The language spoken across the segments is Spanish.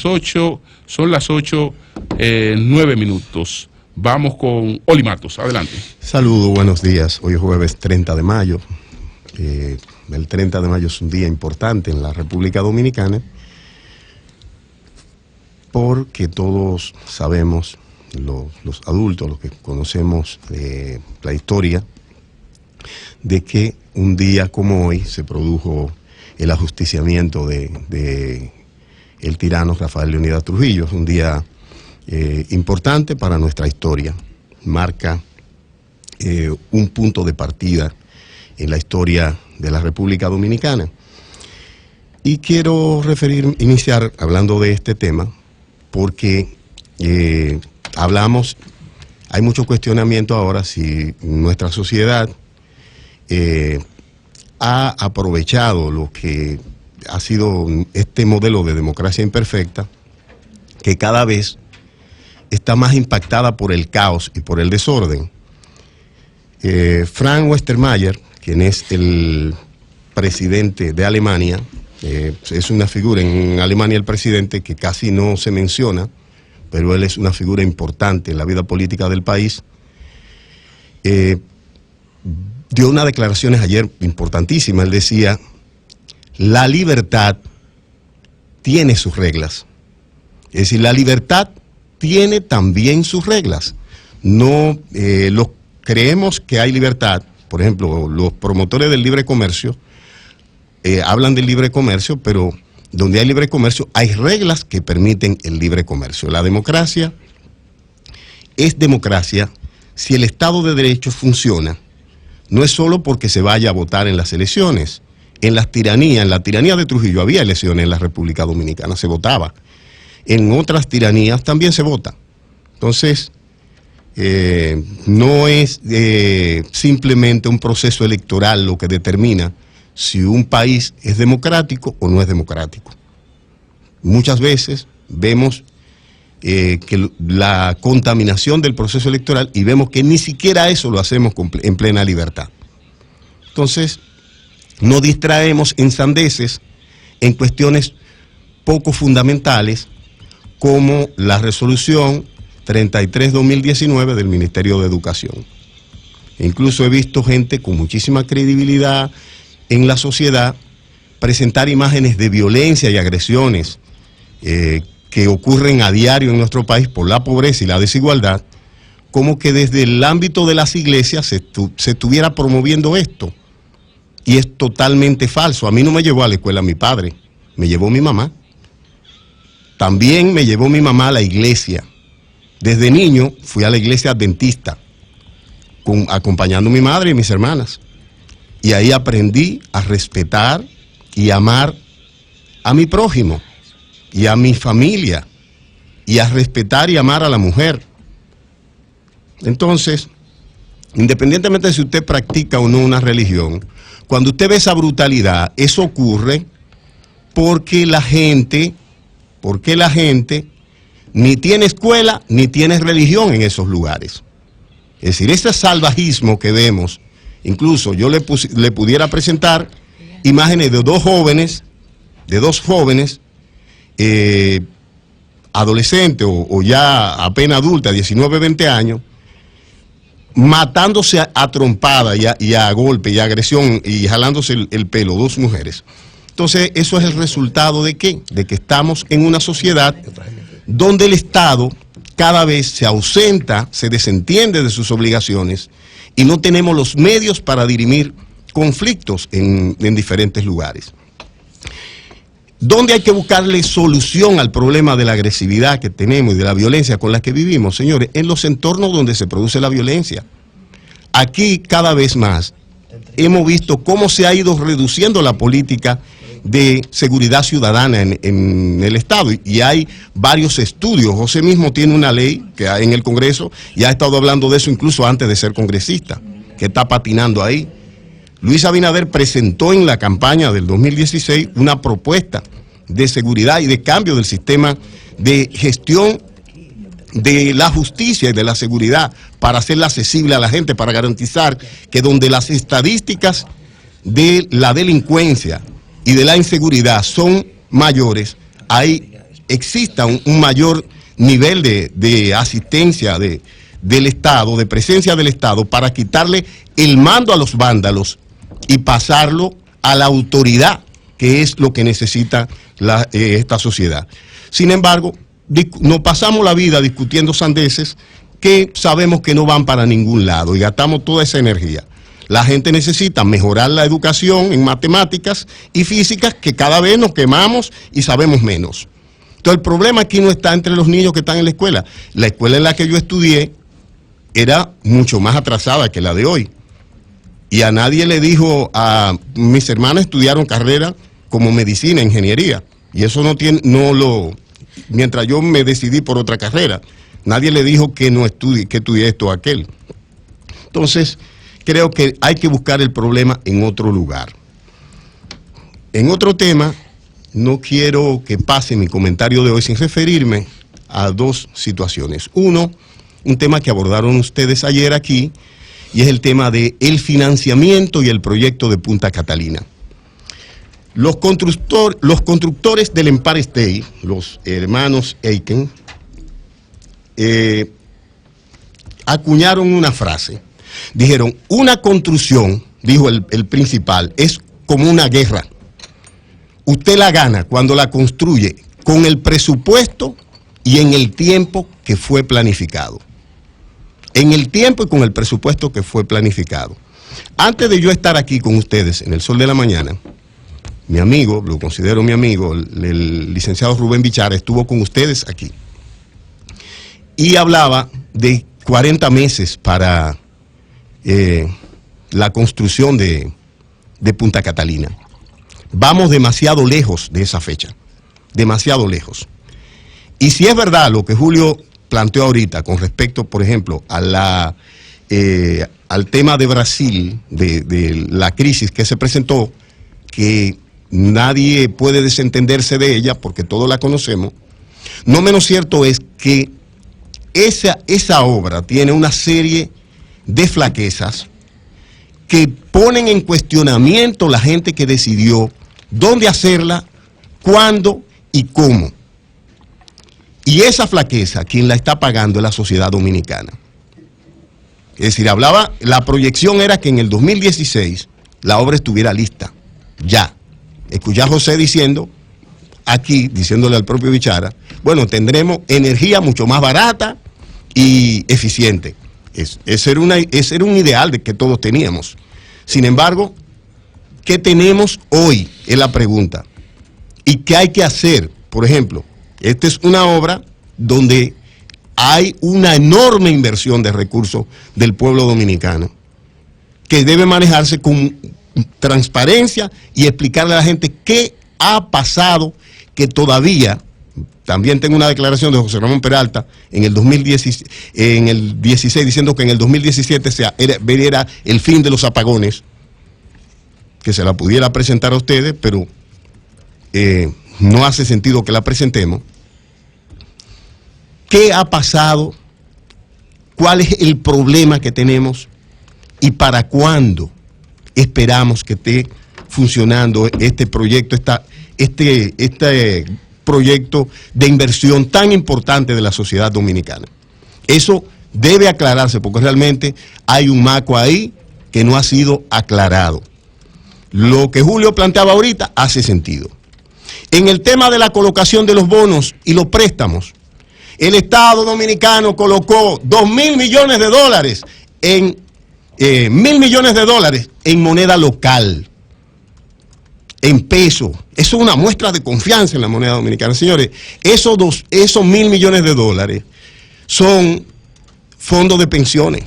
las 8, son las 8:09. Vamos con Oli Matos, adelante. Saludos, buenos días. Hoy es jueves 30 de mayo. El 30 de mayo es un día importante en la República Dominicana porque todos sabemos, los adultos, los que conocemos la historia, de que un día como hoy se produjo el ajusticiamiento de el tirano Rafael Leónidas Trujillo. Es un día importante para nuestra historia, marca un punto de partida en la historia de la República Dominicana. Y quiero iniciar hablando de este tema porque hay mucho cuestionamiento ahora si nuestra sociedad ha aprovechado lo que ha sido este modelo de democracia imperfecta, que cada vez está más impactada por el caos y por el desorden. Frank Westermayer, quien es el presidente de Alemania, es una figura en Alemania, el presidente, que casi no se menciona, pero él es una figura importante en la vida política del país. Dio unas declaraciones ayer importantísimas. Él decía: la libertad tiene sus reglas. Es decir, la libertad tiene también sus reglas. No creemos que hay libertad. Por ejemplo, los promotores del libre comercio hablan del libre comercio, pero donde hay libre comercio hay reglas que permiten el libre comercio. La democracia es democracia si el Estado de Derecho funciona. No es solo porque se vaya a votar en las elecciones. En la tiranía de Trujillo había elecciones en la República Dominicana, se votaba. En otras tiranías también se vota. Entonces, no es simplemente un proceso electoral lo que determina si un país es democrático o no es democrático. Muchas veces vemos que la contaminación del proceso electoral, y vemos que ni siquiera eso lo hacemos en plena libertad. Entonces, no distraemos en sandeces, en cuestiones poco fundamentales, como la resolución 33/2019 del Ministerio de Educación. Incluso he visto gente con muchísima credibilidad en la sociedad presentar imágenes de violencia y agresiones que ocurren a diario en nuestro país por la pobreza y la desigualdad, como que desde el ámbito de las iglesias se estuviera promoviendo esto. Y es totalmente falso. A mí no me llevó a la escuela mi padre, me llevó mi mamá. También me llevó mi mamá a la iglesia. Desde niño fui a la iglesia adventista, acompañando a mi madre y mis hermanas. Y ahí aprendí a respetar y amar a mi prójimo y a mi familia, y a respetar y amar a la mujer. Entonces, independientemente de si usted practica o no una religión, cuando usted ve esa brutalidad, eso ocurre porque la gente ni tiene escuela ni tiene religión en esos lugares. Es decir, ese salvajismo que vemos, incluso yo le pudiera presentar imágenes de dos jóvenes, adolescentes o ya apenas adultas, 19, 20 años, matándose a trompada y a golpe y a agresión y jalándose el pelo, dos mujeres. Entonces, eso es el resultado ¿de qué? De que estamos en una sociedad donde el Estado cada vez se ausenta, se desentiende de sus obligaciones y no tenemos los medios para dirimir conflictos en diferentes lugares. ¿Dónde hay que buscarle solución al problema de la agresividad que tenemos y de la violencia con la que vivimos, señores? En los entornos donde se produce la violencia. Aquí, cada vez más, hemos visto cómo se ha ido reduciendo la política de seguridad ciudadana en el Estado. Y hay varios estudios. José mismo tiene una ley que hay en el Congreso y ha estado hablando de eso incluso antes de ser congresista, que está patinando ahí. Luis Abinader presentó en la campaña del 2016 una propuesta de seguridad y de cambio del sistema de gestión de la justicia y de la seguridad para hacerla accesible a la gente, para garantizar que donde las estadísticas de la delincuencia y de la inseguridad son mayores, hay exista un mayor nivel de asistencia del Estado, de presencia del Estado, para quitarle el mando a los vándalos y pasarlo a la autoridad, que es lo que necesita esta sociedad. Sin embargo, nos pasamos la vida discutiendo sandeces que sabemos que no van para ningún lado y gastamos toda esa energía. La gente necesita mejorar la educación en matemáticas y físicas, que cada vez nos quemamos y sabemos menos. Entonces el problema aquí no está entre los niños que están en la escuela. La escuela en la que yo estudié era mucho más atrasada que la de hoy. Y a nadie le dijo, a mis hermanas estudiaron carrera como medicina, ingeniería. Y eso mientras yo me decidí por otra carrera, nadie le dijo que no estudie, que estudié esto o aquel. Entonces, creo que hay que buscar el problema en otro lugar. En otro tema, no quiero que pase mi comentario de hoy sin referirme a dos situaciones. Uno, un tema que abordaron ustedes ayer aquí, y es el tema del financiamiento y el proyecto de Punta Catalina. Los constructores del Empire State, los hermanos Eiken, acuñaron una frase. Dijeron, una construcción, dijo el principal, es como una guerra. Usted la gana cuando la construye con el presupuesto y en el tiempo que fue planificado. En el tiempo y con el presupuesto que fue planificado. Antes de yo estar aquí con ustedes en el Sol de la Mañana, mi amigo, lo considero mi amigo, el licenciado Rubén Bichara, estuvo con ustedes aquí. Y hablaba de 40 meses para la construcción de Punta Catalina. Vamos demasiado lejos de esa fecha, demasiado lejos. Y si es verdad lo que Julio planteó ahorita con respecto, por ejemplo, al tema de Brasil, de la crisis que se presentó, que nadie puede desentenderse de ella porque todos la conocemos, no menos cierto es que esa obra tiene una serie de flaquezas que ponen en cuestionamiento la gente que decidió dónde hacerla, cuándo y cómo. Y esa flaqueza, quien la está pagando es la sociedad dominicana. Es decir, la proyección era que en el 2016 la obra estuviera lista, ya. Escuché a José diciendo, aquí, diciéndole al propio Bichara, bueno, tendremos energía mucho más barata y eficiente. Ese era un ideal de que todos teníamos. Sin embargo, ¿qué tenemos hoy? Es la pregunta. ¿Y qué hay que hacer? Por ejemplo, esta es una obra donde hay una enorme inversión de recursos del pueblo dominicano que debe manejarse con transparencia y explicarle a la gente qué ha pasado, que todavía, también tengo una declaración de José Ramón Peralta en el 2016 diciendo que en el 2017 era el fin de los apagones, que se la pudiera presentar a ustedes, pero no hace sentido que la presentemos. ¿Qué ha pasado? ¿Cuál es el problema que tenemos? ¿Y para cuándo esperamos que esté funcionando este proyecto, este proyecto de inversión tan importante de la sociedad dominicana? Eso debe aclararse porque realmente hay un maco ahí que no ha sido aclarado. Lo que Julio planteaba ahorita hace sentido. En el tema de la colocación de los bonos y los préstamos, el Estado dominicano colocó 2.000 millones de dólares en 1.000 millones de dólares en moneda local, en peso. Eso es una muestra de confianza en la moneda dominicana. Señores, esos 1.000 millones de dólares son fondos de pensiones.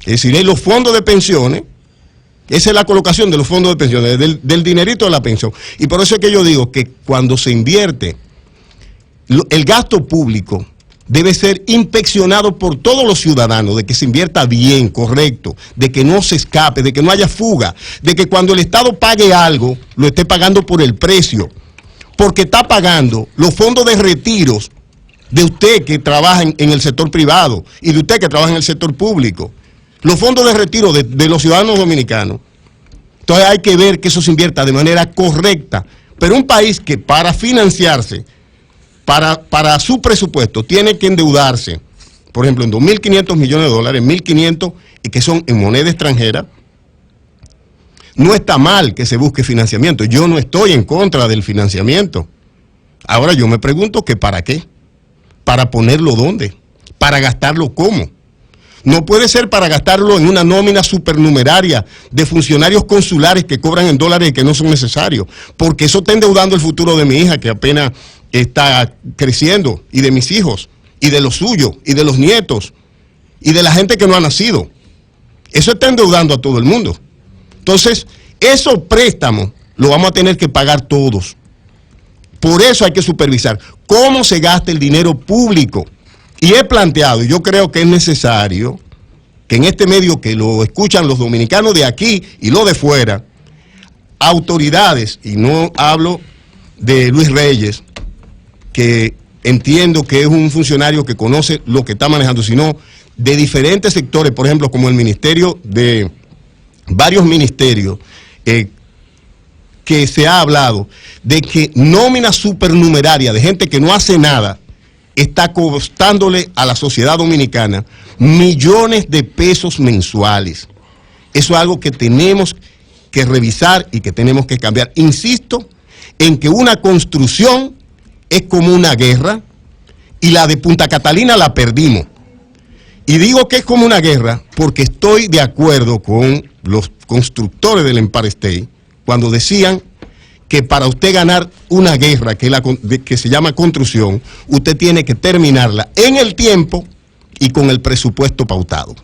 Es decir, en los fondos de pensiones, esa es la colocación de los fondos de pensiones, del dinerito de la pensión. Y por eso es que yo digo que cuando se invierte, el gasto público debe ser inspeccionado por todos los ciudadanos, de que se invierta bien, correcto, de que no se escape, de que no haya fuga, de que cuando el Estado pague algo, lo esté pagando por el precio, porque está pagando los fondos de retiros de usted que trabaja en el sector privado y de usted que trabaja en el sector público, los fondos de retiro de los ciudadanos dominicanos. Entonces hay que ver que eso se invierta de manera correcta, pero un país que para financiarse para su presupuesto tiene que endeudarse, por ejemplo, en 2.500 millones de dólares, 1.500 y que son en moneda extranjera, no está mal que se busque financiamiento. Yo no estoy en contra del financiamiento. Ahora yo me pregunto que ¿para qué? ¿Para ponerlo dónde? ¿Para gastarlo cómo? No puede ser para gastarlo en una nómina supernumeraria de funcionarios consulares que cobran en dólares y que no son necesarios, porque eso está endeudando el futuro de mi hija que apenas está creciendo, y de mis hijos, y de los suyos, y de los nietos, y de la gente que no ha nacido. Eso está endeudando a todo el mundo. Entonces, esos préstamos los vamos a tener que pagar todos. Por eso hay que supervisar cómo se gasta el dinero público. Y he planteado, y yo creo que es necesario, que en este medio que lo escuchan los dominicanos de aquí y los de fuera, autoridades, y no hablo de Luis Reyes, que entiendo que es un funcionario que conoce lo que está manejando, sino de diferentes sectores, por ejemplo, como el ministerio de... varios ministerios que se ha hablado de que nómina supernumeraria de gente que no hace nada está costándole a la sociedad dominicana millones de pesos mensuales. Eso es algo que tenemos que revisar y que tenemos que cambiar. Insisto en que una construcción es como una guerra y la de Punta Catalina la perdimos. Y digo que es como una guerra porque estoy de acuerdo con los constructores del Empire State cuando decían que para usted ganar una guerra que se llama construcción, usted tiene que terminarla en el tiempo y con el presupuesto pautado.